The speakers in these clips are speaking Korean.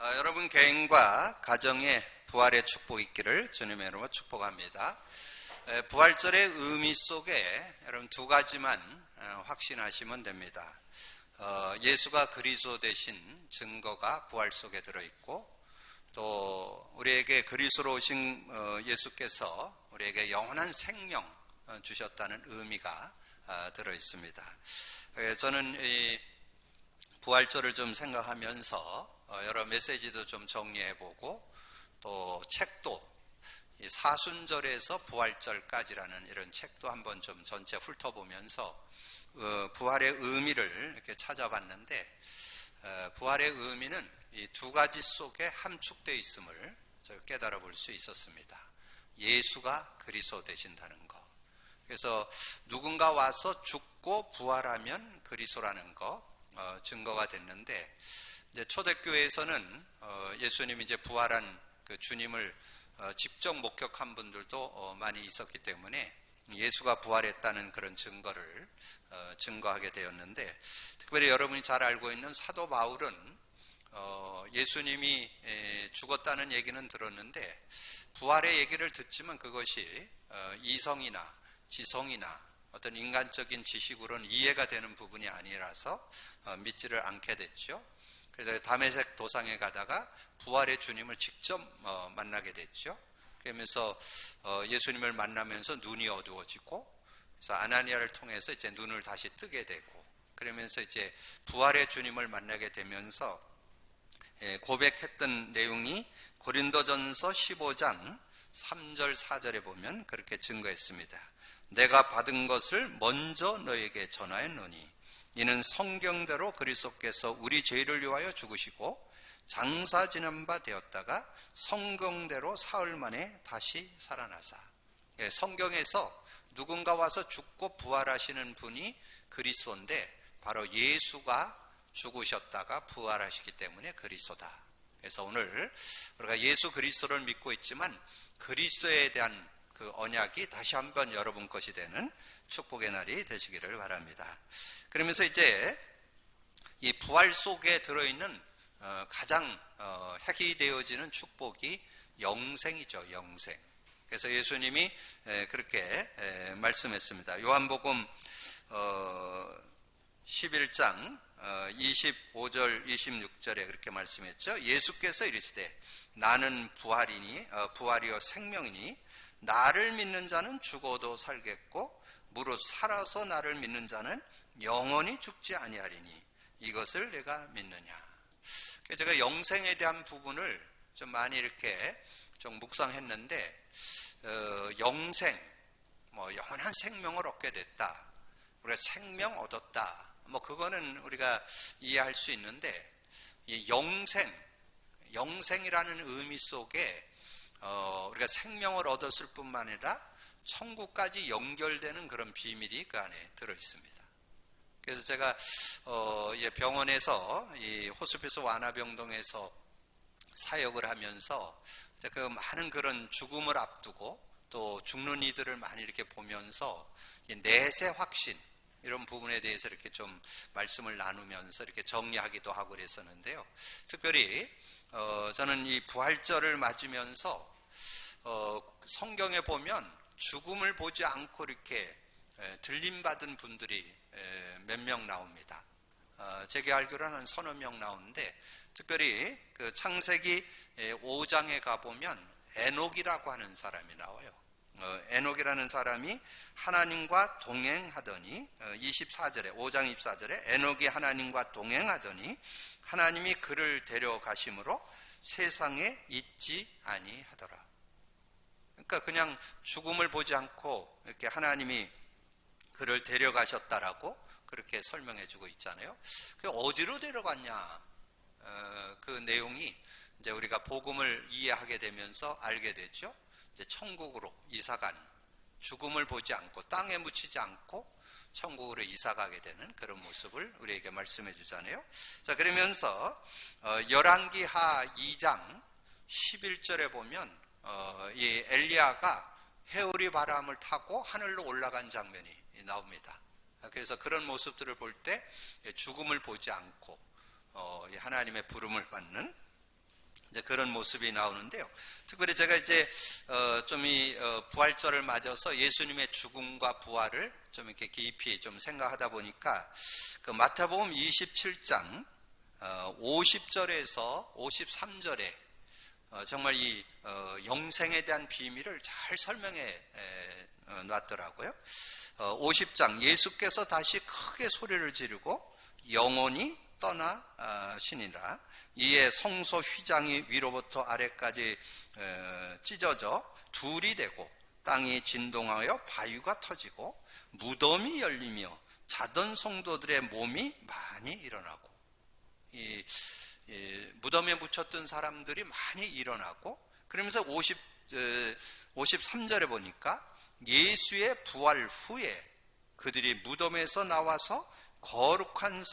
여러분 개인과 가정의 부활의 축복이 있기를 주님의 이름으로 축복합니다. 부활절의 의미 속에 여러분 두 가지만 확신하시면 됩니다. 예수가 그리스도 되신 증거가 부활 속에 들어있고, 또 우리에게 그리스도로 오신 예수께서 우리에게 영원한 생명 주셨다는 의미가 들어있습니다. 저는 이 부활절을 좀 생각하면서 여러 메시지도 좀 정리해보고, 또 책도 사순절에서 부활절까지라는 이런 책도 한번 좀 전체 훑어보면서 부활의 의미를 이렇게 찾아봤는데, 부활의 의미는 이 두 가지 속에 함축되어 있음을 깨달아 볼 수 있었습니다. 예수가 그리스도 되신다는 것. 그래서 누군가 와서 죽고 부활하면 그리스도라는 거 증거가 됐는데, 이제 초대교회에서는 예수님이 이제 부활한 그 주님을 직접 목격한 분들도 많이 있었기 때문에 예수가 부활했다는 그런 증거를 증거하게 되었는데, 특별히 여러분이 잘 알고 있는 사도 바울은 예수님이 죽었다는 얘기는 들었는데 부활의 얘기를 듣지만 그것이 이성이나 지성이나 어떤 인간적인 지식으로는 이해가 되는 부분이 아니라서 믿지를 않게 됐죠. 그래서 다메섹 도상에 가다가 부활의 주님을 직접 만나게 됐죠. 그러면서 예수님을 만나면서 눈이 어두워지고, 그래서 아나니아를 통해서 이제 눈을 다시 뜨게 되고, 그러면서 이제 부활의 주님을 만나게 되면서 고백했던 내용이 고린도전서 15장 3절 4절에 보면 그렇게 증거했습니다. 내가 받은 것을 먼저 너에게 전하였노니 이는 성경대로 그리스도께서 우리 죄를 위하여 죽으시고 장사 지낸 바 되었다가 성경대로 사흘 만에 다시 살아나사. 성경에서 누군가 와서 죽고 부활하시는 분이 그리스도인데 바로 예수가 죽으셨다가 부활하시기 때문에 그리스도다. 그래서 오늘 우리가 예수 그리스도를 믿고 있지만 그리스도에 대한 그 언약이 다시 한번 여러분 것이 되는 축복의 날이 되시기를 바랍니다. 그러면서 이제 이 부활 속에 들어있는 가장 핵이 되어지는 축복이 영생이죠. 영생. 그래서 예수님이 그렇게 말씀했습니다. 요한복음 11장 25절 26절에 그렇게 말씀했죠. 예수께서 이르시되 나는 부활이요 생명이니 나를 믿는 자는 죽어도 살겠고 무릇 살아서 나를 믿는 자는 영원히 죽지 아니하리니 이것을 내가 믿느냐. 제가 영생에 대한 부분을 좀 많이 이렇게 좀 묵상했는데, 영생, 영원한 생명을 얻게 됐다, 우리가 생명 얻었다, 그거는 우리가 이해할 수 있는데, 이 영생이라는 의미 속에 우리가 생명을 얻었을 뿐만 아니라 천국까지 연결되는 그런 비밀이 그 안에 들어 있습니다. 그래서 제가 병원에서 이 호스피스 완화병동에서 사역을 하면서 그 많은 그런 죽음을 앞두고 또 죽는 이들을 많이 이렇게 보면서 내세 확신 이런 부분에 대해서 이렇게 좀 말씀을 나누면서 이렇게 정리하기도 하고 그랬었는데요. 특별히 저는 이 부활절을 맞으면서 성경에 보면 죽음을 보지 않고 이렇게 들림받은 분들이 몇 명 나옵니다. 제게 알기로는 한 서너 명 나오는데, 특별히 그 창세기 5장에 가보면 에녹이라고 하는 사람이 나와요. 에녹이라는 사람이 하나님과 동행하더니 24절에 5장 24절에 에녹이 하나님과 동행하더니 하나님이 그를 데려가심으로 세상에 있지 아니하더라. 그러니까 그냥 죽음을 보지 않고 이렇게 하나님이 그를 데려가셨다라고 그렇게 설명해 주고 있잖아요. 그 어디로 데려갔냐? 그 내용이 이제 우리가 복음을 이해하게 되면서 알게 되죠. 이제 천국으로 이사간, 죽음을 보지 않고 땅에 묻히지 않고 천국으로 이사가게 되는 그런 모습을 우리에게 말씀해 주잖아요. 자, 그러면서 열왕기하 2장 11절에 보면 이 엘리야가 해오리 바람을 타고 하늘로 올라간 장면이 나옵니다. 그래서 그런 모습들을 볼 때 죽음을 보지 않고 하나님의 부름을 받는 이제 그런 모습이 나오는데요. 특별히 제가 이제 좀 이 부활절을 맞아서 예수님의 죽음과 부활을 좀 이렇게 깊이 좀 생각하다 보니까 그 마태복음 27장 50절에서 53절에 정말 이 영생에 대한 비밀을 잘 설명해 놨더라고요. 50장 예수께서 다시 크게 소리를 지르고 영혼이 떠나시니라. 이에 성소 휘장이 위로부터 아래까지 찢어져 둘이 되고 땅이 진동하여 바위가 터지고 무덤이 열리며 자던 성도들의 몸이 많이 일어나고, 이 무덤에 묻혔던 사람들이 많이 일어나고, 그러면서 53절에 보니까 예수의 부활 후에 그들이 무덤에서 나와서 거룩한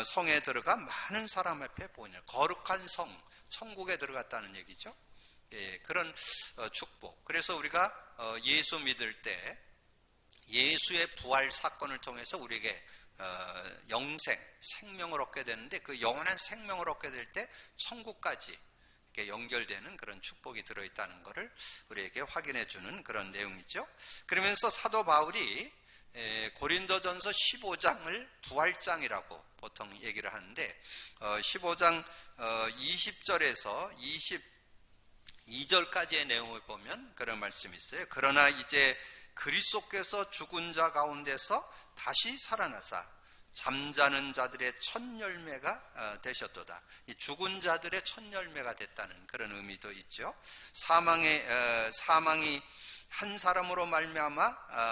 성에 들어가 많은 사람 앞에 보이냐. 거룩한 성, 천국에 들어갔다는 얘기죠. 예, 그런 축복. 그래서 우리가 예수 믿을 때 예수의 부활 사건을 통해서 우리에게 영생, 생명을 얻게 되는데, 그 영원한 생명을 얻게 될 때 천국까지 이렇게 연결되는 그런 축복이 들어있다는 것을 우리에게 확인해 주는 그런 내용이죠. 그러면서 사도 바울이 고린도전서 15장을 부활장이라고 보통 얘기를 하는데, 15장 20절에서 22절까지의 내용을 보면 그런 말씀이 있어요. 그러나 이제 그리스도께서 죽은 자 가운데서 다시 살아나사 잠자는 자들의 첫 열매가 되셨도다. 이 죽은 자들의 첫 열매가 됐다는 그런 의미도 있죠. 사망이 한 사람으로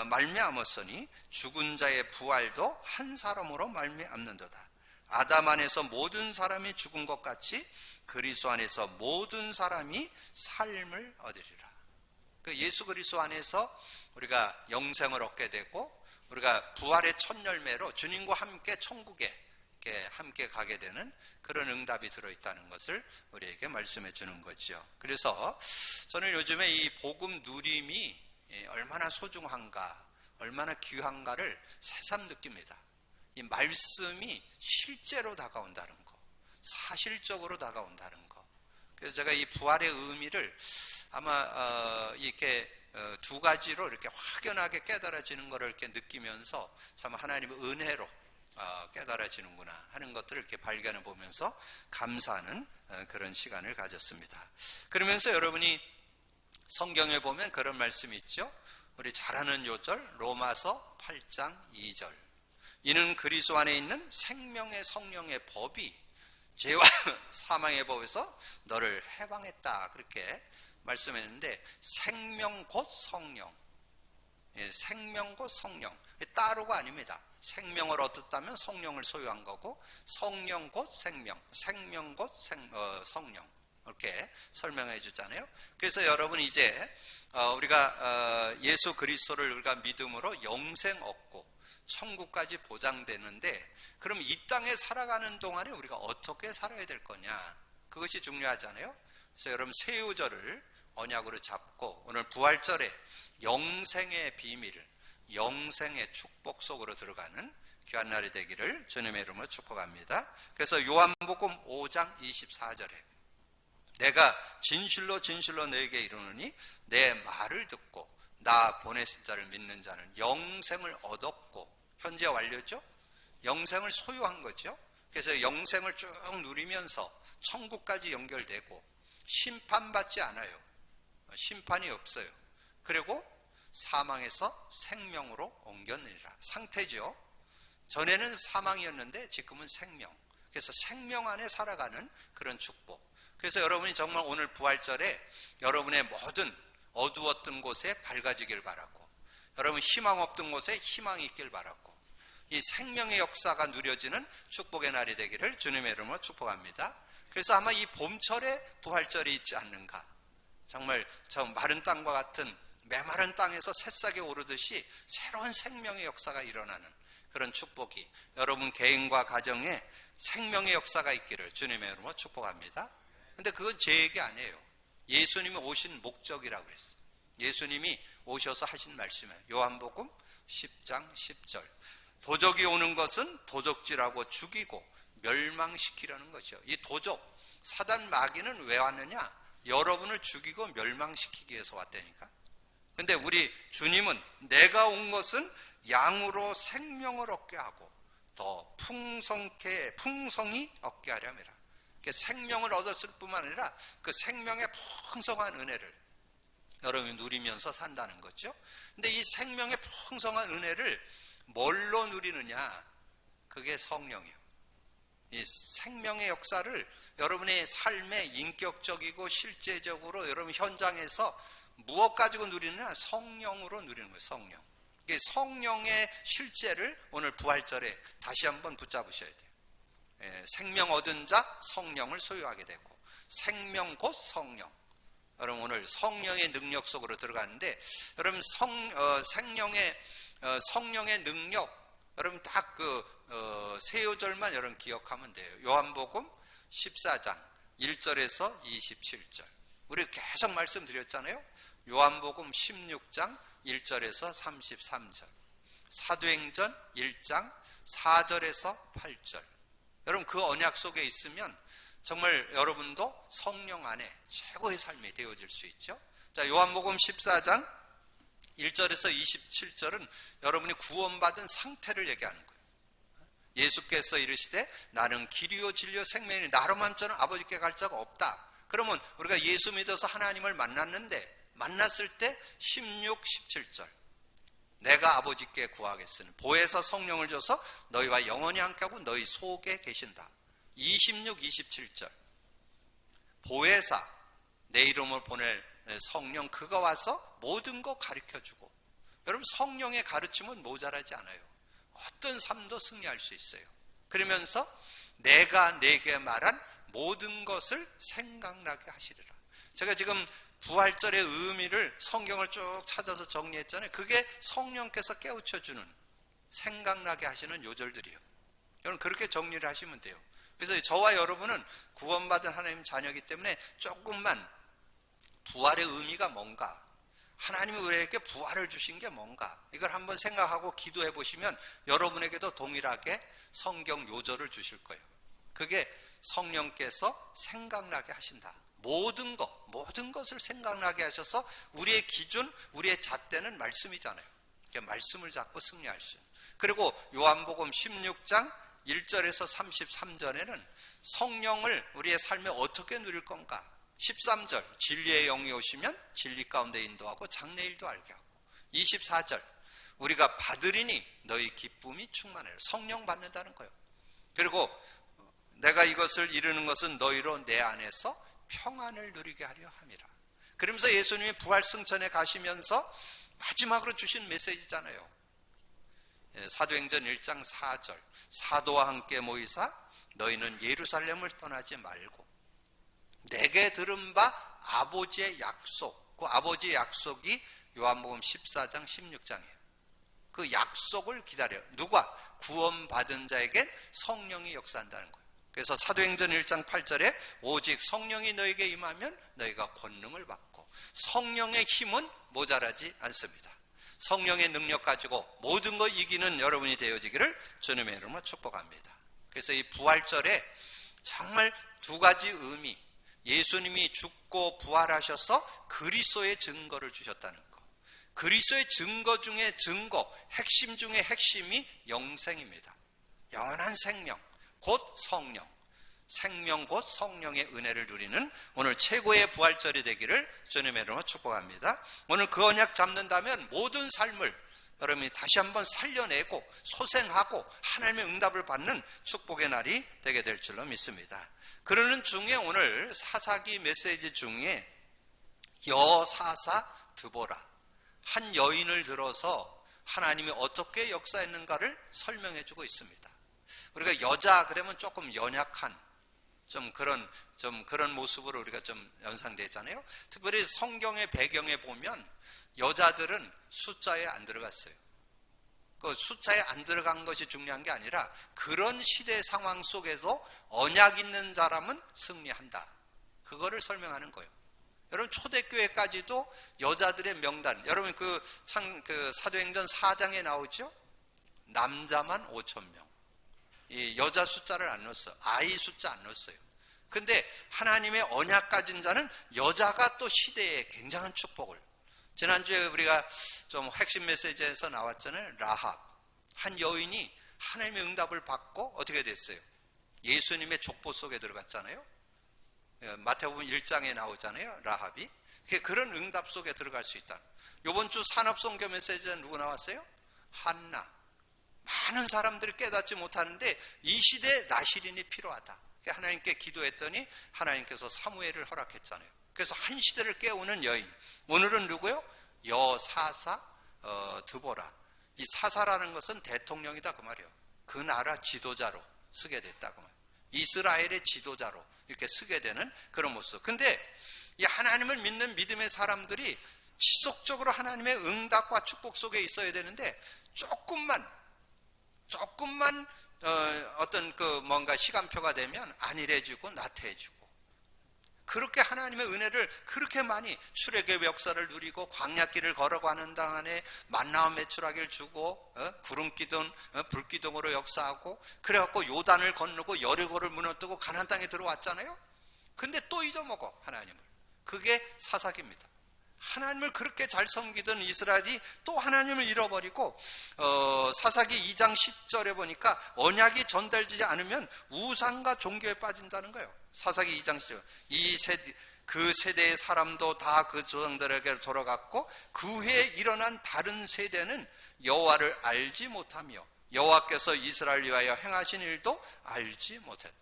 말미암았으니 죽은 자의 부활도 한 사람으로 말미암는도다. 아담 안에서 모든 사람이 죽은 것 같이 그리스도 안에서 모든 사람이 삶을 얻으리라. 그 예수 그리스도 안에서 우리가 영생을 얻게 되고, 우리가 부활의 첫 열매로 주님과 함께 천국에 함께 가게 되는 그런 응답이 들어있다는 것을 우리에게 말씀해 주는 거죠. 그래서 저는 요즘에 이 복음 누림이 얼마나 소중한가, 얼마나 귀한가를 새삼 느낍니다. 이 말씀이 실제로 다가온다는 거, 사실적으로 다가온다는 거. 그래서 제가 이 부활의 의미를 아마 이렇게 두 가지로 이렇게 확연하게 깨달아지는 것을 이렇게 느끼면서 참 하나님의 은혜로 깨달아지는구나 하는 것들을 이렇게 발견해 보면서 감사하는 그런 시간을 가졌습니다. 그러면서 여러분이 성경에 보면 그런 말씀이 있죠. 우리 잘 아는 요절 로마서 8장 2절. 이는 그리스도 안에 있는 생명의 성령의 법이 죄와 사망의 법에서 너를 해방했다, 그렇게 말씀했는데, 생명 곧 성령, 생명 곧 성령, 따로가 아닙니다. 생명을 얻었다면 성령을 소유한 거고, 성령 곧 생명, 생명 곧 성령, 이렇게 설명해 주잖아요. 그래서 여러분 이제 우리가 예수 그리스도를 우리가 믿음으로 영생 얻고 천국까지 보장되는데, 그럼 이 땅에 살아가는 동안에 우리가 어떻게 살아야 될 거냐, 그것이 중요하잖아요. 그래서 여러분 세우절을 언약으로 잡고 오늘 부활절에 영생의 비밀을, 영생의 축복 속으로 들어가는 귀한 날이 되기를 주님의 이름으로 축복합니다. 그래서 요한복음 5장 24절에 내가 진실로 진실로 너에게 이르노니 내 말을 듣고 나 보내신 자를 믿는 자는 영생을 얻었고, 현재 완료죠? 영생을 소유한 거죠. 그래서 영생을 쭉 누리면서 천국까지 연결되고 심판받지 않아요. 심판이 없어요. 그리고 사망에서 생명으로 옮겨내리라. 상태죠. 전에는 사망이었는데 지금은 생명. 그래서 생명 안에 살아가는 그런 축복. 그래서 여러분이 정말 오늘 부활절에 여러분의 모든 어두웠던 곳에 밝아지길 바라고, 여러분 희망 없던 곳에 희망이 있길 바라고, 이 생명의 역사가 누려지는 축복의 날이 되기를 주님의 이름으로 축복합니다. 그래서 아마 이 봄철에 부활절이 있지 않는가. 정말 저 마른 땅과 같은 메마른 땅에서 새싹이 오르듯이 새로운 생명의 역사가 일어나는 그런 축복이 여러분 개인과 가정에 생명의 역사가 있기를 주님의 이름으로 축복합니다. 근데 그건 제 얘기 아니에요. 예수님이 오신 목적이라고 그랬어요. 예수님이 오셔서 하신 말씀이에요. 요한복음 10장 10절. 도적이 오는 것은 도적질하고 죽이고 멸망시키려는 것이요. 이 도적, 사단 마귀는 왜 왔느냐? 여러분을 죽이고 멸망시키기 위해서 왔다니까. 근데 우리 주님은 내가 온 것은 양으로 생명을 얻게 하고 더 풍성히 얻게 하려니라. 생명을 얻었을 뿐만 아니라 그 생명의 풍성한 은혜를 여러분이 누리면서 산다는 거죠. 근데 이 생명의 풍성한 은혜를 뭘로 누리느냐? 그게 성령이에요. 이 생명의 역사를 여러분의 삶에 인격적이고 실제적으로 여러분 현장에서 무엇 가지고 누리느냐? 성령으로 누리는 거예요. 성령. 성령의 실제를 오늘 부활절에 다시 한번 붙잡으셔야 돼요. 생명 얻은 자 성령을 소유하게 되고, 생명 곧 성령. 여러분 오늘 성령의 능력 속으로 들어가는데, 여러분 성령의 능력, 여러분 딱 세 요절만 여러분 기억하면 돼요. 요한복음 14장 1절에서 27절. 우리 계속 말씀드렸잖아요. 요한복음 16장 1절에서 33절. 사도행전 1장 4절에서 8절. 여러분 그 언약 속에 있으면 정말 여러분도 성령 안에 최고의 삶이 되어질 수 있죠. 자, 요한복음 14장 1절에서 27절은 여러분이 구원받은 상태를 얘기하는 거예요. 예수께서 이르시되 나는 길이요 진리요 생명이니 나로만 저는 아버지께 갈 자가 없다. 그러면 우리가 예수 믿어서 하나님을 만났을 때 16, 17절 내가 아버지께 구하겠으니 보혜사 성령을 줘서 너희와 영원히 함께하고 너희 속에 계신다. 26, 27절 보혜사 내 이름을 보낼 성령 그가 와서 모든 거 가르쳐주고. 여러분 성령의 가르침은 모자라지 않아요. 어떤 삶도 승리할 수 있어요. 그러면서 내가 내게 말한 모든 것을 생각나게 하시리라. 제가 지금 부활절의 의미를 성경을 쭉 찾아서 정리했잖아요. 그게 성령께서 깨우쳐주는, 생각나게 하시는 요절들이에요. 여러분 그렇게 정리를 하시면 돼요. 그래서 저와 여러분은 구원받은 하나님 자녀이기 때문에 조금만 부활의 의미가 뭔가, 하나님이 우리에게 부활을 주신 게 뭔가, 이걸 한번 생각하고 기도해 보시면 여러분에게도 동일하게 성경 요절을 주실 거예요. 그게 성령께서 생각나게 하신다. 모든 것을 생각나게 하셔서 우리의 기준, 우리의 잣대는 말씀이잖아요. 말씀을 잡고 승리할 수 있는. 그리고 요한복음 16장 1절에서 33절에는 성령을 우리의 삶에 어떻게 누릴 건가. 13절 진리의 영이 오시면 진리 가운데 인도하고 장래일도 알게 하고. 24절 우리가 받으리니 너희 기쁨이 충만해요. 성령 받는다는 거예요. 그리고 내가 이것을 이루는 것은 너희로 내 안에서 평안을 누리게 하려 함이라. 그러면서 예수님이 부활 승천에 가시면서 마지막으로 주신 메시지잖아요. 사도행전 1장 4절 사도와 함께 모이사 너희는 예루살렘을 떠나지 말고 내게 들은 바 아버지의 약속, 그 아버지의 약속이 요한복음 14장 16장이에요. 그 약속을 기다려요. 누가? 구원받은 자에겐 성령이 역사한다는 거예요. 그래서 사도행전 1장 8절에 오직 성령이 너에게 임하면 너희가 권능을 받고, 성령의 힘은 모자라지 않습니다. 성령의 능력 가지고 모든 거 이기는 여러분이 되어지기를 주님의 이름으로 축복합니다. 그래서 이 부활절에 정말 두 가지 의미, 예수님이 죽고 부활하셔서 그리스도의 증거를 주셨다는 거. 그리스도의 증거 중에 증거, 핵심 중에 핵심이 영생입니다. 영원한 생명, 곧 성령. 생명 곧 성령의 은혜를 누리는 오늘 최고의 부활절이 되기를 주님의 이름으로 축복합니다. 오늘 그 언약 잡는다면 모든 삶을 여러분이 다시 한번 살려내고 소생하고 하나님의 응답을 받는 축복의 날이 되게 될 줄로 믿습니다. 그러는 중에 오늘 사사기 메시지 중에 여사사 드보라, 한 여인을 들어서 하나님이 어떻게 역사했는가를 설명해 주고 있습니다. 우리가 여자 그러면 조금 연약한 좀 그런 모습으로 우리가 좀 연상되잖아요. 특별히 성경의 배경에 보면 여자들은 숫자에 안 들어갔어요. 그 숫자에 안 들어간 것이 중요한 게 아니라 그런 시대 상황 속에도 언약 있는 사람은 승리한다. 그거를 설명하는 거예요. 여러분 초대교회까지도 여자들의 명단, 여러분 그 사도행전 4장에 나오죠. 남자만 5,000명. 이 여자 숫자를 안 넣었어요. 아이 숫자 안 넣었어요. 근데 하나님의 언약 가진 자는 여자가 또 시대에 굉장한 축복을. 지난주에 우리가 좀 핵심 메시지에서 나왔잖아요. 라합. 한 여인이 하나님의 응답을 받고 어떻게 됐어요? 예수님의 족보 속에 들어갔잖아요. 마태복음 1장에 나오잖아요. 라합이. 그런 응답 속에 들어갈 수 있다. 이번 주 산업선교 메시지에 누구 나왔어요? 한나. 많은 사람들이 깨닫지 못하는데 이 시대에 나시린이 필요하다. 하나님께 기도했더니 하나님께서 사무엘을 허락했잖아요. 그래서 한 시대를 깨우는 여인. 오늘은 누구요? 여사사 드보라. 이 사사라는 것은 대통령이다 그 말이에요. 그 나라 지도자로 쓰게 됐다 그 말. 이스라엘의 지도자로 이렇게 쓰게 되는 그런 모습. 근데 이 하나님을 믿는 믿음의 사람들이 지속적으로 하나님의 응답과 축복 속에 있어야 되는데 조금만 어떤 그 뭔가 시간표가 되면 안일해지고 나태해지고, 그렇게 하나님의 은혜를 그렇게 많이 출애굽의 역사를 누리고 광야길을 걸어가는 동안에 만나와 메추라기를 주고 구름기둥 불기둥으로 역사하고, 그래갖고 요단을 건너고 여리고를 무너뜨고 가나안 땅에 들어왔잖아요. 근데 또 잊어먹어 하나님을. 그게 사사기입니다. 하나님을 그렇게 잘 섬기던 이스라엘이 또 하나님을 잃어버리고, 사사기 2장 10절에 보니까 언약이 전달되지 않으면 우상과 종교에 빠진다는 거예요. 사사기 2장 10절. 그 세대의 사람도 다 그 조상들에게 돌아갔고 그 후에 일어난 다른 세대는 여호와를 알지 못하며 여호와께서 이스라엘 위하여 행하신 일도 알지 못했다.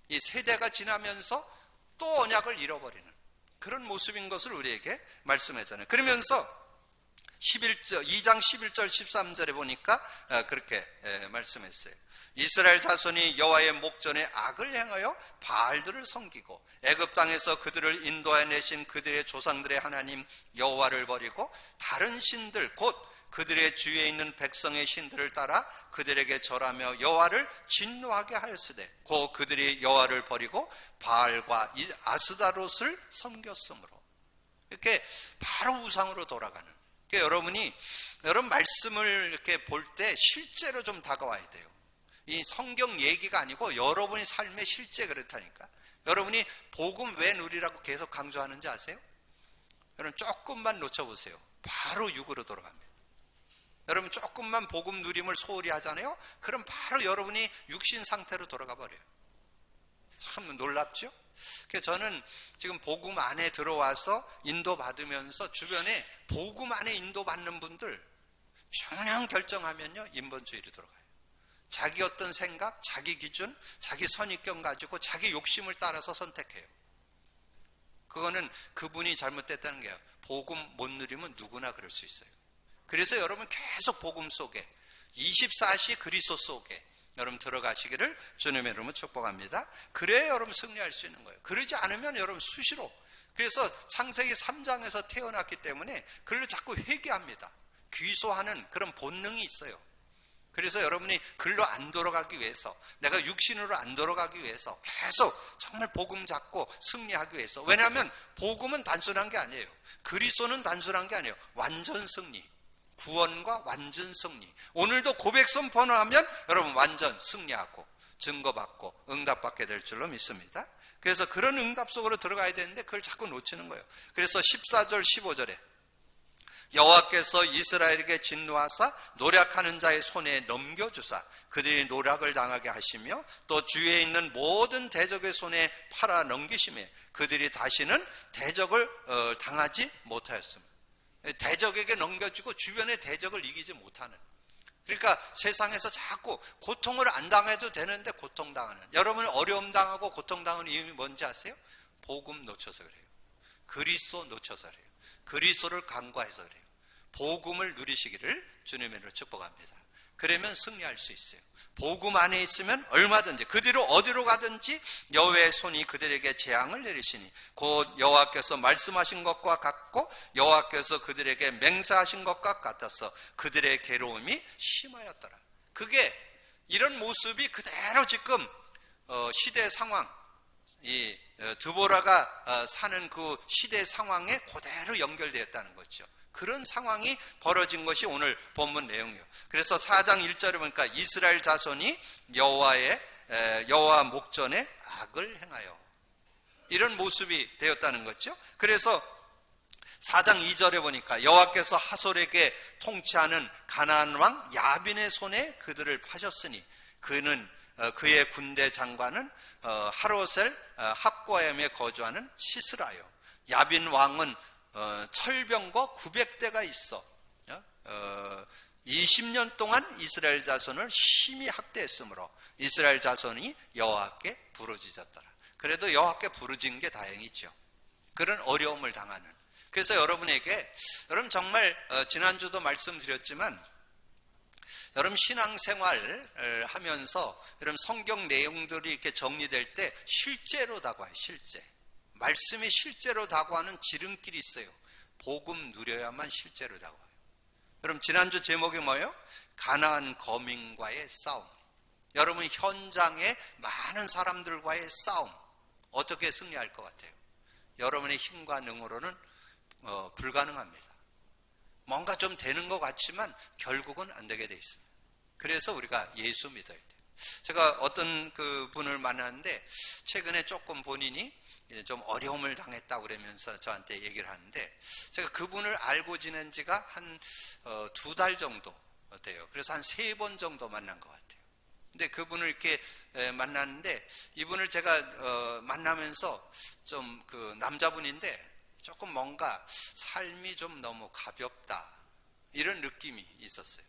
이 세대가 지나면서 또 언약을 잃어버리는 그런 모습인 것을 우리에게 말씀하잖아요. 그러면서 2장 11절 13절에 보니까 그렇게 말씀했어요. 이스라엘 자손이 여호와의 목전에 악을 행하여 바알들을 섬기고 애굽 땅에서 그들을 인도해 내신 그들의 조상들의 하나님 여호와를 버리고 다른 신들 곧 그들의 주위에 있는 백성의 신들을 따라 그들에게 절하며 여호와를 진노하게 하였으되 곧 그들이 여호와를 버리고 바알과 아스다롯을 섬겼으므로, 이렇게 바로 우상으로 돌아가는. 그러니까 여러분 말씀을 이렇게 볼 때 실제로 좀 다가와야 돼요. 이 성경 얘기가 아니고 여러분의 삶의 실제 그렇다니까. 여러분이 복음 왜 누리라고 계속 강조하는지 아세요? 여러분 조금만 놓쳐보세요. 바로 육으로 돌아갑니다. 여러분 조금만 복음 누림을 소홀히 하잖아요. 그럼 바로 여러분이 육신 상태로 돌아가 버려요. 참 놀랍죠? 그래서 저는 지금 복음 안에 들어와서 인도받으면서 주변에 복음 안에 인도받는 분들 그냥 결정하면요 인본주의로 들어가요. 자기 어떤 생각, 자기 기준, 자기 선입견 가지고 자기 욕심을 따라서 선택해요. 그거는 그분이 잘못됐다는 게요. 복음 못 누리면 누구나 그럴 수 있어요. 그래서 여러분 계속 복음 속에 24시 그리스도 속에 여러분 들어가시기를 주님의 이름으로 축복합니다. 그래야 여러분 승리할 수 있는 거예요. 그러지 않으면 여러분 수시로, 그래서 창세기 3장에서 태어났기 때문에 그걸 자꾸 회개합니다. 귀소하는 그런 본능이 있어요. 그래서 여러분이 글로 안 돌아가기 위해서, 내가 육신으로 안 돌아가기 위해서 계속 정말 복음 잡고 승리하기 위해서. 왜냐하면 복음은 단순한 게 아니에요. 그리스도는 단순한 게 아니에요. 완전 승리, 구원과 완전 승리. 오늘도 고백 선포하면 여러분 완전 승리하고 증거받고 응답받게 될 줄로 믿습니다. 그래서 그런 응답 속으로 들어가야 되는데 그걸 자꾸 놓치는 거예요. 그래서 14절 15절에 여호와께서 이스라엘에게 진노하사 노략하는 자의 손에 넘겨주사 그들이 노략을 당하게 하시며 또 주위에 있는 모든 대적의 손에 팔아 넘기시매 그들이 다시는 대적을 당하지 못하였습니다. 대적에게 넘겨주고 주변의 대적을 이기지 못하는, 그러니까 세상에서 자꾸 고통을 안 당해도 되는데 고통당하는, 여러분은 어려움 당하고 고통당하는 이유가 뭔지 아세요? 복음 놓쳐서 그래요. 그리스도 놓쳐서 그래요. 그리스도를 간과해서 그래요. 복음을 누리시기를 주님의 이름으로 축복합니다. 그러면 승리할 수 있어요. 복음 안에 있으면 얼마든지 그들로 어디로 가든지 여호와의 손이 그들에게 재앙을 내리시니 곧 여호와께서 말씀하신 것과 같고 여호와께서 그들에게 맹세하신 것과 같아서 그들의 괴로움이 심하였더라. 그게 이런 모습이 그대로 지금 시대 상황, 이 드보라가 사는 그 시대 상황에 그대로 연결되었다는 거죠. 그런 상황이 벌어진 것이 오늘 본문 내용이에요. 그래서 4장 1절에 보니까 이스라엘 자손이 여호와 목전에 악을 행하여, 이런 모습이 되었다는 거죠. 그래서 4장 2절에 보니까 여호와께서 하솔에게 통치하는 가나안 왕 야빈의 손에 그들을 파셨으니 그는 그의 군대 장관은 하로셀 합고엠에 거주하는 시스라요. 야빈 왕은 철병거 900대가 있어 20년 동안 이스라엘 자손을 심히 학대했으므로 이스라엘 자손이 여호와께 부르짖었더라. 그래도 여호와께 부르짖은 게 다행이죠. 그런 어려움을 당하는. 그래서 여러분에게, 여러분 정말 지난주도 말씀드렸지만 여러분 신앙생활을 하면서 여러분 성경 내용들이 이렇게 정리될 때 실제로 다가와요. 실제 말씀이 실제로 다가오는 지름길이 있어요. 복음 누려야만 실제로 다가와요. 여러분 지난주 제목이 뭐예요? 가나안 거민과의 싸움. 여러분 현장에 많은 사람들과의 싸움 어떻게 승리할 것 같아요? 여러분의 힘과 능으로는 불가능합니다. 뭔가 좀 되는 것 같지만 결국은 안 되게 돼 있습니다. 그래서 우리가 예수 믿어야 돼요. 제가 어떤 그 분을 만났는데 최근에 조금 본인이 좀 어려움을 당했다고 그러면서 저한테 얘기를 하는데 제가 그분을 알고 지낸 지가 한 2달 정도 돼요. 그래서 한 3번 정도 만난 것 같아요. 근데 그분을 이렇게 만났는데 이분을 제가 만나면서 좀 그 남자분인데 조금 뭔가 삶이 좀 너무 가볍다 이런 느낌이 있었어요.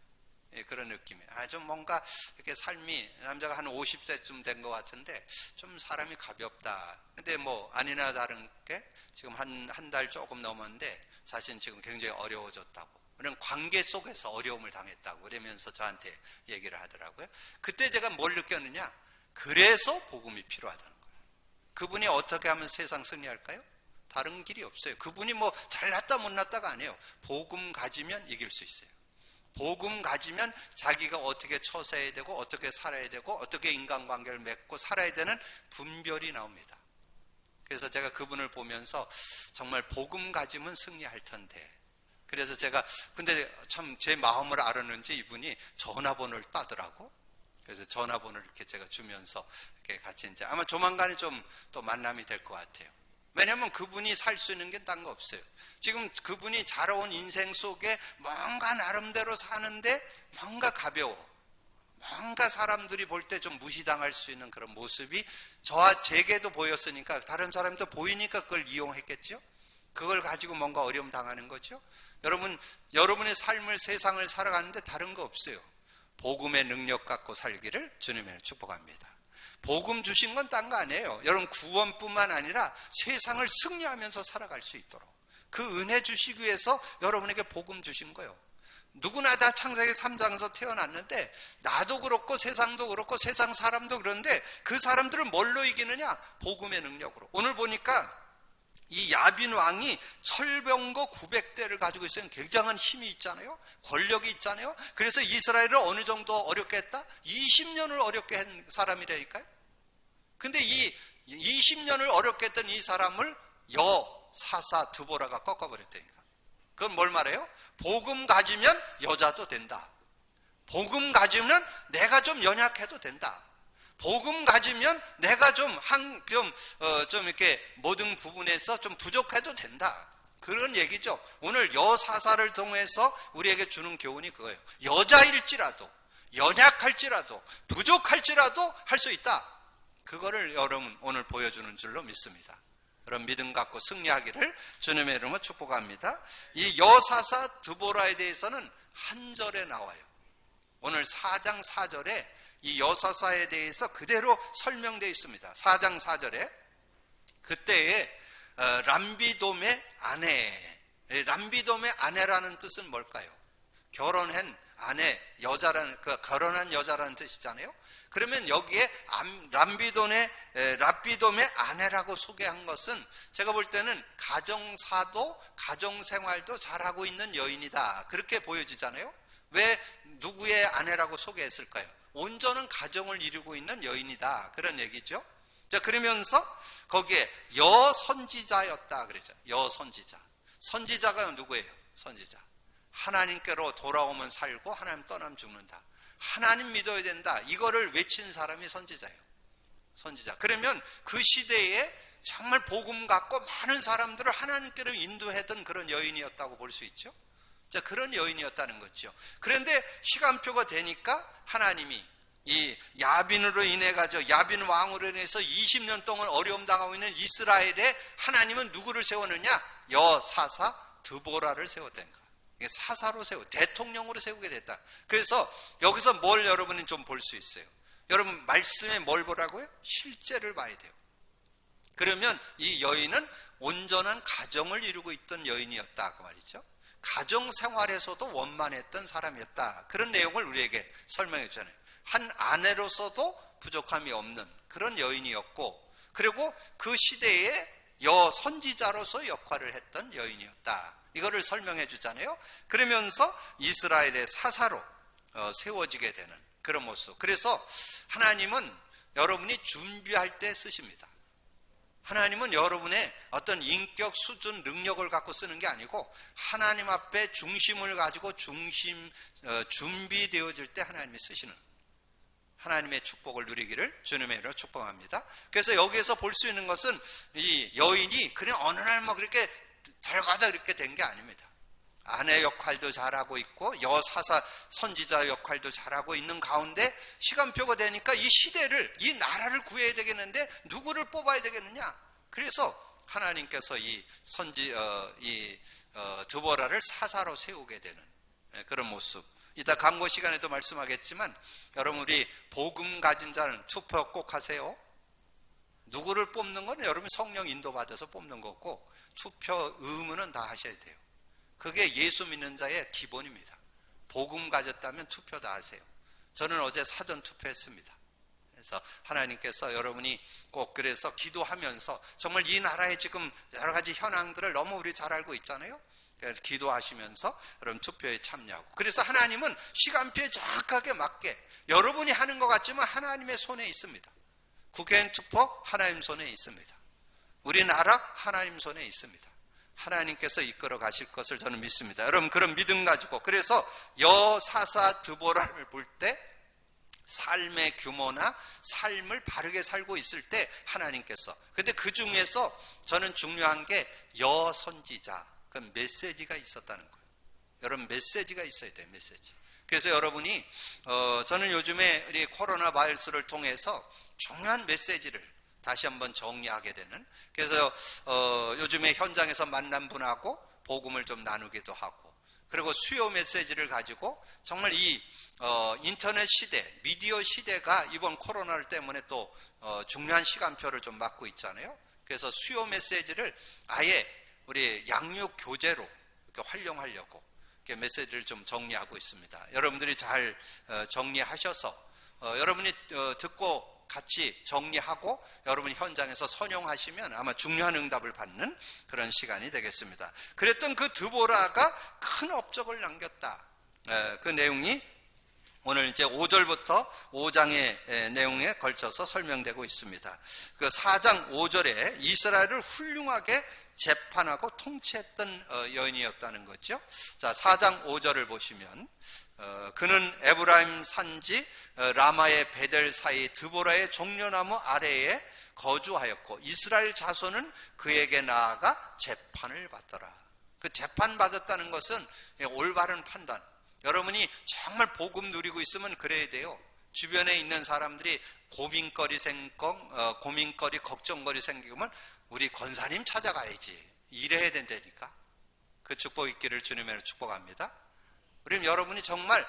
예, 그런 느낌이. 좀 뭔가 이렇게 삶이 남자가 한 50세쯤 된 것 같은데 좀 사람이 가볍다. 근데 뭐 아니나 다른 게 지금 한 달 조금 넘었는데 사실은 지금 굉장히 어려워졌다고. 그런 관계 속에서 어려움을 당했다고 그러면서 저한테 얘기를 하더라고요. 그때 제가 뭘 느꼈느냐? 그래서 복음이 필요하다는 거예요. 그분이 어떻게 하면 세상 승리할까요? 다른 길이 없어요. 그분이 뭐 잘났다 못났다가 아니에요. 복음 가지면 이길 수 있어요. 복음 가지면 자기가 어떻게 처세해야 되고 어떻게 살아야 되고 어떻게 인간관계를 맺고 살아야 되는 분별이 나옵니다. 그래서 제가 그분을 보면서 정말 복음 가지면 승리할 텐데 그래서 제가 근데 참 제 마음을 알았는지 이분이 전화번호를 따더라고. 그래서 전화번호를 이렇게 제가 주면서 이렇게 같이 이제 아마 조만간에 좀 또 만남이 될 것 같아요. 왜냐하면 그분이 살 수 있는 게 딴 거 없어요. 지금 그분이 자라온 인생 속에 뭔가 나름대로 사는데 뭔가 가벼워. 뭔가 사람들이 볼 때 좀 무시당할 수 있는 그런 모습이 제게도 보였으니까 다른 사람도 보이니까 그걸 이용했겠죠. 그걸 가지고 뭔가 어려움 당하는 거죠. 여러분의 삶을 세상을 살아가는데 다른 거 없어요. 복음의 능력 갖고 살기를 주님의 축복합니다. 복음 주신 건 딴 거 아니에요. 여러분 구원뿐만 아니라 세상을 승리하면서 살아갈 수 있도록 그 은혜 주시기 위해서 여러분에게 복음 주신 거예요. 누구나 다 창세기 3장에서 태어났는데 나도 그렇고 세상도 그렇고 세상 사람도 그런데 그 사람들을 뭘로 이기느냐? 복음의 능력으로. 오늘 보니까 이 야빈 왕이 철병거 900대를 가지고 있어요. 굉장한 힘이 있잖아요. 권력이 있잖아요. 그래서 이스라엘을 어느 정도 어렵게 했다? 20년을 어렵게 한 사람이라니까요. 근데 이 20년을 어렵게 했던 이 사람을 여사사 드보라가 꺾어버렸다니까. 그건 뭘 말해요? 복음 가지면 여자도 된다. 복음 가지면 내가 좀 연약해도 된다. 복음 가지면 내가 좀 이렇게 모든 부분에서 좀 부족해도 된다. 그런 얘기죠. 오늘 여사사를 통해서 우리에게 주는 교훈이 그거예요. 여자일지라도, 연약할지라도, 부족할지라도 할 수 있다. 그거를 여러분 오늘 보여주는 줄로 믿습니다. 여러분 믿음 갖고 승리하기를 주님의 이름으로 축복합니다. 이 여사사 드보라에 대해서는 한 절에 나와요. 오늘 4장 4절에 이 여사사에 대해서 그대로 설명되어 있습니다. 4장 4절에 그때에 람비돔의 아내, 람비돔의 아내라는 뜻은 뭘까요? 결혼한 아내, 결혼한 여자라는 뜻이잖아요. 그러면 여기에 람비돔의 아내라고 소개한 것은 제가 볼 때는 가정사도, 가정생활도 잘하고 있는 여인이다. 그렇게 보여지잖아요. 왜 누구의 아내라고 소개했을까요? 온전한 가정을 이루고 있는 여인이다. 그런 얘기죠. 자, 그러면서 거기에 여선지자였다. 그랬죠. 여선지자. 선지자가 누구예요? 선지자. 하나님께로 돌아오면 살고 하나님 떠나면 죽는다. 하나님 믿어야 된다. 이거를 외친 사람이 선지자예요. 선지자. 그러면 그 시대에 정말 복음 갖고 많은 사람들을 하나님께로 인도했던 그런 여인이었다고 볼 수 있죠. 자, 그런 여인이었다는 거죠. 그런데 시간표가 되니까 하나님이 이 야빈으로 인해 가지고 야빈 왕으로 인해서 20년 동안 어려움 당하고 있는 이스라엘에 하나님은 누구를 세웠느냐? 여사사 드보라를 세웠다는 거예요. 사사로 대통령으로 세우게 됐다. 그래서 여기서 뭘 여러분이 좀 볼 수 있어요. 여러분 말씀에 뭘 보라고요? 실제를 봐야 돼요. 그러면 이 여인은 온전한 가정을 이루고 있던 여인이었다 그 말이죠. 가정 생활에서도 원만했던 사람이었다. 그런 내용을 우리에게 설명해 주잖아요. 한 아내로서도 부족함이 없는 그런 여인이었고, 그리고 그 시대에 여선지자로서 역할을 했던 여인이었다. 이거를 설명해 주잖아요. 그러면서 이스라엘의 사사로 세워지게 되는 그런 모습. 그래서 하나님은 여러분이 준비할 때 쓰십니다. 하나님은 여러분의 어떤 인격 수준 능력을 갖고 쓰는 게 아니고 하나님 앞에 중심을 가지고 준비되어질 때 하나님이 쓰시는 하나님의 축복을 누리기를 주님의 이름으로 축복합니다. 그래서 여기에서 볼 수 있는 것은 이 여인이 그냥 어느 날 뭐 그렇게 덜가다 이렇게 된 게 아닙니다. 아내 역할도 잘하고 있고 여사사 선지자 역할도 잘하고 있는 가운데 시간표가 되니까 이 시대를, 이 나라를 구해야 되겠는데 누구를 뽑아야 되겠느냐? 그래서 하나님께서 이 드보라를 사사로 세우게 되는 그런 모습. 이따 강고 시간에도 말씀하겠지만 여러분, 우리 복음 가진 자는 투표 꼭 하세요. 누구를 뽑는 건 여러분 성령 인도받아서 뽑는 거고, 투표 의무는 다 하셔야 돼요. 그게 예수 믿는 자의 기본입니다. 복음 가졌다면 투표 다 하세요. 저는 어제 사전 투표했습니다. 그래서 하나님께서 여러분이 꼭 그래서 기도하면서 정말 이 나라의 지금 여러 가지 현황들을 너무 우리 잘 알고 있잖아요. 기도하시면서 여러분 투표에 참여하고, 그래서 하나님은 시간표에 정확하게 맞게 여러분이 하는 것 같지만 하나님의 손에 있습니다. 국회의원 투표 하나님 손에 있습니다. 우리나라 하나님 손에 있습니다. 하나님께서 이끌어 가실 것을 저는 믿습니다. 여러분, 그런 믿음 가지고, 그래서 여사사 드보라를 볼 때 삶의 규모나 삶을 바르게 살고 있을 때 하나님께서, 근데 그 중에서 저는 중요한 게 여선지자, 그 메시지가 있었다는 거예요. 여러분, 메시지가 있어야 돼요. 메시지. 그래서 여러분이 저는 요즘에 우리 코로나 바이러스를 통해서 중요한 메시지를 다시 한번 정리하게 되는, 그래서 요즘에 현장에서 만난 분하고 복음을 좀 나누기도 하고, 그리고 수요 메시지를 가지고 정말 이 인터넷 시대, 미디어 시대가 이번 코로나 때문에 또 중요한 시간표를 좀 맞고 있잖아요. 그래서 수요 메시지를 아예 우리 양육 교재로 이렇게 활용하려고 이렇게 메시지를 좀 정리하고 있습니다. 여러분들이 잘 정리하셔서 여러분이 듣고 같이 정리하고 여러분이 현장에서 선용하시면 아마 중요한 응답을 받는 그런 시간이 되겠습니다. 그랬던 그 드보라가 큰 업적을 남겼다. 그 내용이 오늘 이제 5절부터 5장의 내용에 걸쳐서 설명되고 있습니다. 그 4장 5절에 이스라엘을 훌륭하게 재판하고 통치했던 여인이었다는 거죠. 자, 4장 5절을 보시면 그는 에브라임 산지 라마의 베델 사이 드보라의 종려나무 아래에 거주하였고 이스라엘 자손은 그에게 나아가 재판을 받더라. 그 재판 받았다는 것은 올바른 판단. 여러분이 정말 복음 누리고 있으면 그래야 돼요. 주변에 있는 사람들이 고민거리 걱정거리 생기면 우리 권사님 찾아가야지, 이래야 된다니까. 그 축복 있기를 주님으로 축복합니다. 그럼 여러분이 정말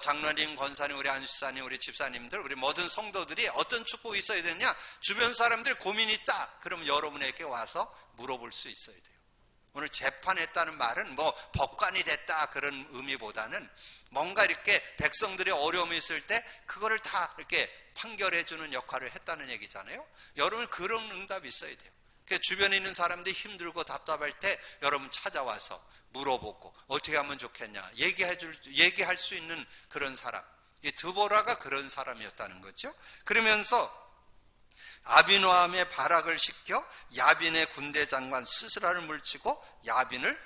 장로님, 권사님, 우리 안수사님, 우리 집사님들, 우리 모든 성도들이 어떤 축복이 있어야 되냐, 주변 사람들 고민이 있다, 그러면 여러분에게 와서 물어볼 수 있어야 돼요. 오늘 재판했다는 말은 법관이 됐다 그런 의미보다는 뭔가 이렇게 백성들의 어려움이 있을 때 그거를 다 이렇게 판결해 주는 역할을 했다는 얘기잖아요. 여러분, 그런 응답이 있어야 돼요. 주변에 있는 사람들이 힘들고 답답할 때 여러분 찾아와서 물어보고 어떻게 하면 좋겠냐 얘기할 수 있는 그런 사람, 이 드보라가 그런 사람이었다는 거죠. 그러면서 아비노함의 발악을 시켜 야빈의 군대 장관 스스라를 물리치고 야빈을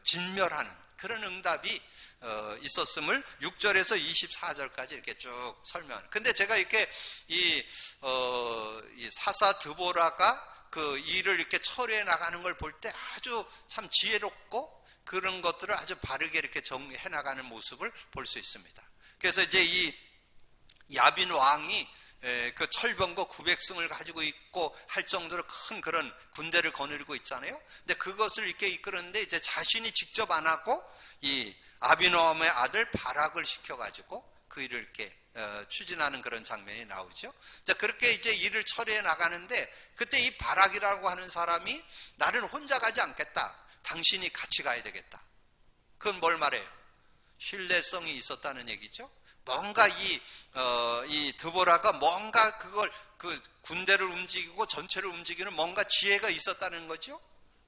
진멸하는 그런 응답이 있었음을 6절에서 24절까지 이렇게 쭉 설명하는. 근데 제가 이렇게 이 사사 드보라가 그 일을 이렇게 처리해 나가는 걸 볼 때 아주 참 지혜롭고 그런 것들을 아주 바르게 이렇게 정리해 나가는 모습을 볼 수 있습니다. 그래서 이제 이 야빈 왕이 그 철병거 900승을 가지고 있고 할 정도로 큰 그런 군대를 거느리고 있잖아요. 근데 그것을 이렇게 이끄는데 이제 자신이 직접 안 하고 이 아비노함의 아들 바락을 시켜가지고 그 일을 이렇게 추진하는 그런 장면이 나오죠. 자, 그렇게 이제 일을 처리해 나가는데 그때 이 바락이라고 하는 사람이 나는 혼자 가지 않겠다. 당신이 같이 가야 되겠다. 그건 뭘 말해요? 신뢰성이 있었다는 얘기죠. 뭔가 이 드보라가 뭔가 그걸 그 군대를 움직이고 전체를 움직이는 뭔가 지혜가 있었다는 거죠.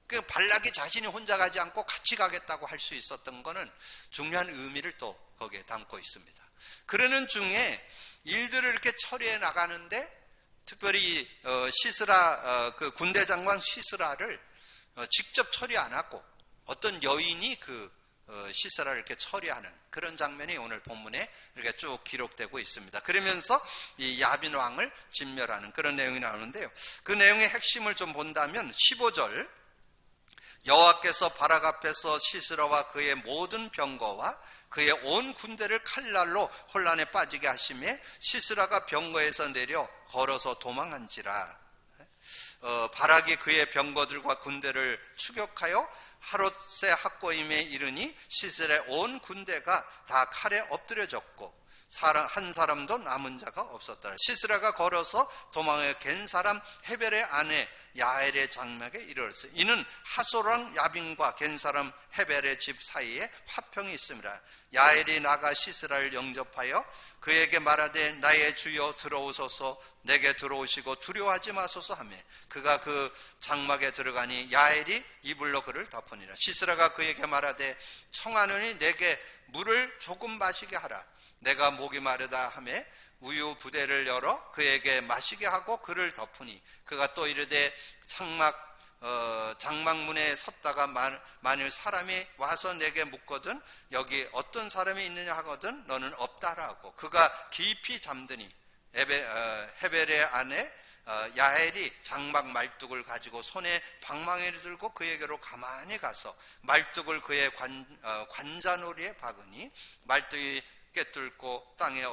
그 발락이 자신이 혼자 가지 않고 같이 가겠다고 할 수 있었던 거는 중요한 의미를 또 거기에 담고 있습니다. 그러는 중에 일들을 이렇게 처리해 나가는데 특별히 시스라 그 군대 장관 시스라를 직접 처리 안 하고 어떤 여인이 그 시스라를 이렇게 처리하는 그런 장면이 오늘 본문에 이렇게 쭉 기록되고 있습니다. 그러면서 이 야빈 왕을 진멸하는 그런 내용이 나오는데요. 그 내용의 핵심을 좀 본다면 15절 여호와께서 바락 앞에서 시스라와 그의 모든 병거와 그의 온 군대를 칼날로 혼란에 빠지게 하시매 시스라가 병거에서 내려 걸어서 도망한지라. 바락이 그의 병거들과 군대를 추격하여 하롯세 학고임에 이르니 시스라의 온 군대가 다 칼에 엎드려졌고 한 사람도 남은 자가 없었더라. 시스라가 걸어서 도망하여 겐 사람 헤벨의 아내 야엘의 장막에 이르렀어요. 이는 하솔왕 야빈과 겐 사람 헤벨의 집 사이에 화평이 있음이라. 야엘이 나가 시스라를 영접하여 그에게 말하되 나의 주여 들어오소서 내게 들어오시고 두려워하지 마소서 하며 그가 그 장막에 들어가니 야엘이 이불로 그를 덮으니라. 시스라가 그에게 말하되 청하노니 내게 물을 조금 마시게 하라. 내가 목이 마르다 하매 우유 부대를 열어 그에게 마시게 하고 그를 덮으니 그가 또 이르되 장막문에 섰다가 만일 사람이 와서 내게 묻거든 여기 어떤 사람이 있느냐 하거든 너는 없다라고. 그가 깊이 잠드니 헤벨의 아내 야엘이 장막 말뚝을 가지고 손에 방망이를 들고 그에게로 가만히 가서 말뚝을 그의 관자놀이에 박으니 말뚝이 꿰뚫고 땅에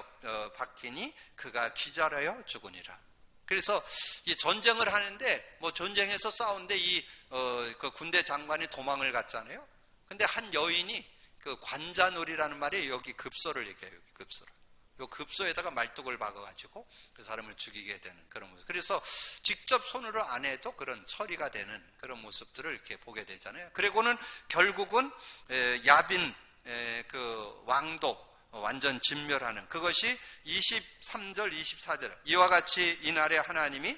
박히니 그가 기절하여 죽으니라. 그래서 이 전쟁을 하는데 뭐 전쟁에서 싸우는데 그 군대 장관이 도망을 갔잖아요. 근데 한 여인이 그 관자놀이라는 말이 여기 급소를 얘기해요. 여기 급소를. 요 급소에다가 말뚝을 박아가지고 그 사람을 죽이게 되는 그런 모습. 그래서 직접 손으로 안 해도 그런 처리가 되는 그런 모습들을 이렇게 보게 되잖아요. 그리고는 결국은 야빈 그 왕도 완전 진멸하는 그것이 23절 24절 이와 같이 이날에 하나님이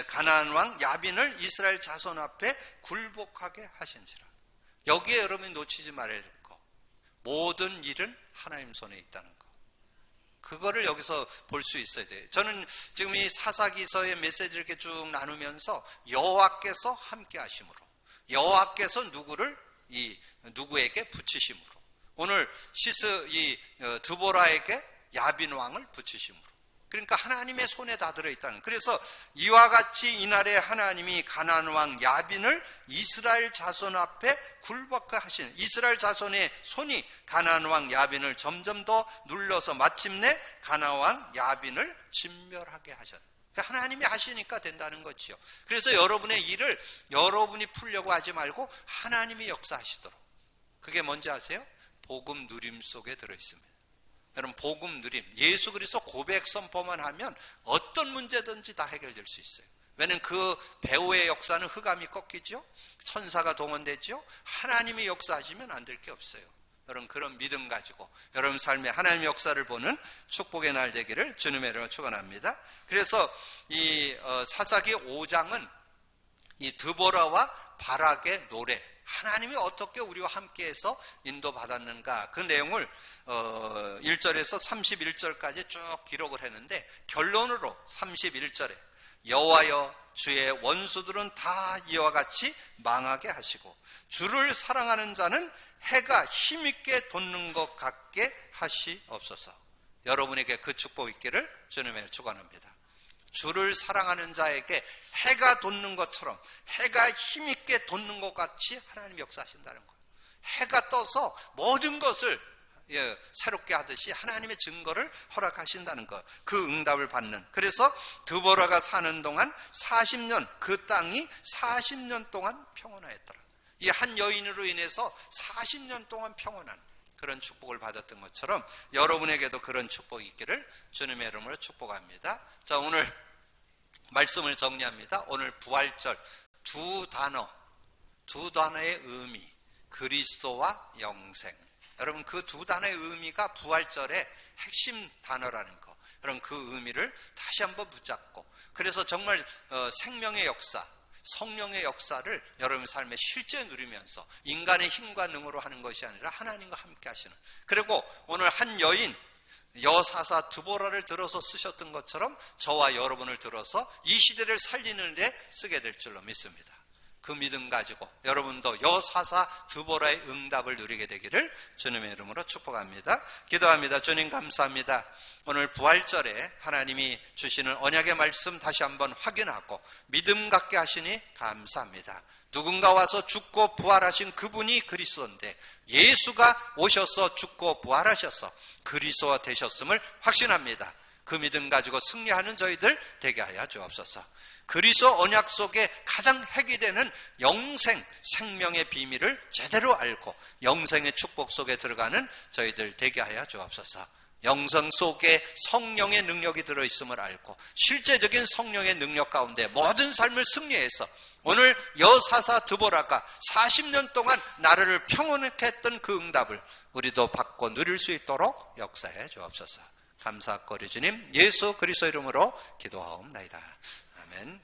가나안 왕 야빈을 이스라엘 자손 앞에 굴복하게 하신지라. 여기에 여러분이 놓치지 말아야 될 거 모든 일은 하나님 손에 있다는 거 그거를 여기서 볼 수 있어야 돼요. 저는 지금 이 사사기서의 메시지를 이렇게 쭉 나누면서 여호와께서 함께 하심으로 여호와께서 누구에게 붙이심으로 오늘 드보라에게 야빈 왕을 붙이심으로 그러니까 하나님의 손에 다 들어있다는. 그래서 이와 같이 이날에 하나님이 가나안 왕 야빈을 이스라엘 자손 앞에 굴복하게 하시는 이스라엘 자손의 손이 가나안 왕 야빈을 점점 더 눌러서 마침내 가나안 왕 야빈을 진멸하게 하셨다. 하나님이 하시니까 된다는 거지요. 그래서 여러분의 일을 여러분이 풀려고 하지 말고 하나님이 역사하시도록. 그게 뭔지 아세요? 복음 누림 속에 들어있습니다. 여러분 복음 누림, 예수 그리스도 고백 선포만 하면 어떤 문제든지 다 해결될 수 있어요. 왜냐하면 그 배후의 역사는 흑암이 꺾이죠. 천사가 동원되죠. 하나님이 역사하시면 안 될 게 없어요. 여러분 그런 믿음 가지고 여러분 삶에 하나님의 역사를 보는 축복의 날 되기를 주님의 이름으로 축원합니다. 그래서 이 사사기 5장은 이 드보라와 바락의 노래 하나님이 어떻게 우리와 함께해서 인도받았는가 그 내용을 1절에서 31절까지 쭉 기록을 했는데 결론으로 31절에 여호와여 주의 원수들은 다 이와 같이 망하게 하시고 주를 사랑하는 자는 해가 힘있게 돋는 것 같게 하시옵소서. 여러분에게 그 축복 있기를 주님의 축원합니다. 주를 사랑하는 자에게 해가 돋는 것처럼 해가 힘있게 돋는 것 같이 하나님이 역사하신다는 거예요. 해가 떠서 모든 것을 새롭게 하듯이 하나님의 증거를 허락하신다는 것, 그 응답을 받는. 그래서 드보라가 사는 동안 40년, 그 땅이 40년 동안 평온하였더라. 이 한 여인으로 인해서 40년 동안 평온한 그런 축복을 받았던 것처럼 여러분에게도 그런 축복이 있기를 주님의 이름으로 축복합니다. 자, 오늘 말씀을 정리합니다. 오늘 부활절 두 단어의 의미, 그리스도와 영생. 여러분, 그 두 단어의 의미가 부활절의 핵심 단어라는 거, 여러분 그 의미를 다시 한번 붙잡고, 그래서 정말 생명의 역사, 성령의 역사를 여러분 삶에 실제 누리면서 인간의 힘과 능으로 하는 것이 아니라 하나님과 함께 하시는. 그리고 오늘 한 여인 여사사 드보라를 들어서 쓰셨던 것처럼 저와 여러분을 들어서 이 시대를 살리는 일에 쓰게 될 줄로 믿습니다. 그 믿음 가지고 여러분도 여사사 드보라의 응답을 누리게 되기를 주님의 이름으로 축복합니다. 기도합니다. 주님 감사합니다. 오늘 부활절에 하나님이 주시는 언약의 말씀 다시 한번 확인하고 믿음 갖게 하시니 감사합니다. 누군가 와서 죽고 부활하신 그분이 그리스도인데 예수가 오셔서 죽고 부활하셔서 그리스도가 되셨음을 확신합니다. 그 믿음 가지고 승리하는 저희들 되게 하여 주옵소서. 그리스도 언약 속에 가장 핵이 되는 영생, 생명의 비밀을 제대로 알고 영생의 축복 속에 들어가는 저희들 되게 하여 주옵소서. 영성 속에 성령의 능력이 들어있음을 알고 실제적인 성령의 능력 가운데 모든 삶을 승리해서 오늘 여사사 드보라가 40년 동안 나라를 평온하게 했던 그 응답을 우리도 받고 누릴 수 있도록 역사해 주옵소서. 감사하고 우리 주님 예수 그리스도 이름으로 기도하옵나이다. 아멘.